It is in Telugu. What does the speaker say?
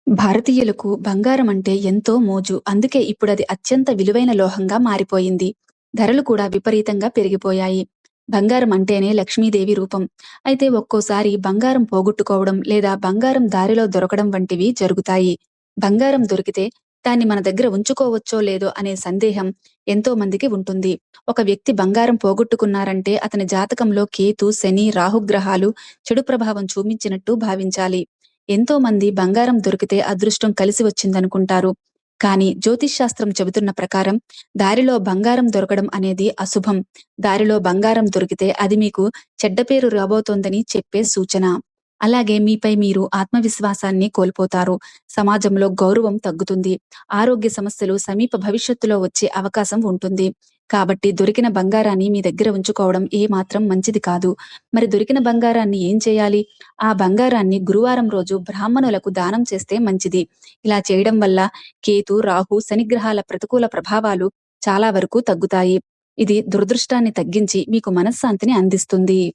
భారతీయులకు బంగారం అంటే ఎంతో మోజు. అందుకే ఇప్పుడది అత్యంత విలువైన లోహంగా మారిపోయింది. ధరలు కూడా విపరీతంగా పెరిగిపోయాయి. బంగారం అంటేనే లక్ష్మీదేవి రూపం. అయితే ఒక్కోసారి బంగారం పోగొట్టుకోవడం లేదా బంగారం దారిలో దొరకడం వంటివి జరుగుతాయి. బంగారం దొరికితే దాన్ని మన దగ్గర ఉంచుకోవచ్చో లేదో అనే సందేహం ఎంతో మందికి ఉంటుంది. ఒక వ్యక్తి బంగారం పోగొట్టుకున్నారంటే అతని జాతకంలో కేతు, శని, రాహుగ్రహాలు చెడు ప్రభావం చూపించినట్టు భావించాలి. ఎంతో మంది బంగారం దొరికితే అదృష్టం కలిసి వచ్చిందనుకుంటారు. కానీ జ్యోతిష్శాస్త్రం చెబుతున్న ప్రకారం దారిలో బంగారం దొరకడం అనేది అశుభం. దారిలో బంగారం దొరికితే అది మీకు చెడ్డ పేరు రాబోతోందని చెప్పే సూచన. అలాగే మీపై మీరు ఆత్మవిశ్వాసాన్ని కోల్పోతారు. సమాజంలో గౌరవం తగ్గుతుంది. ఆరోగ్య సమస్యలు సమీప భవిష్యత్తులో వచ్చే అవకాశం ఉంటుంది. కాబట్టి దొరికిన బంగారాన్ని మీ దగ్గర ఉంచుకోవడం ఏమాత్రం మంచిది కాదు. మరి దొరికిన బంగారాన్ని ఏం చేయాలి? ఆ బంగారాన్ని గురువారం రోజు బ్రాహ్మణులకు దానం చేస్తే మంచిది. ఇలా చేయడం వల్ల కేతు, రాహు, శనిగ్రహాల ప్రతికూల ప్రభావాలు చాలా వరకు తగ్గుతాయి. ఇది దురదృష్టాన్ని తగ్గించి మీకు మనశ్శాంతిని అందిస్తుంది.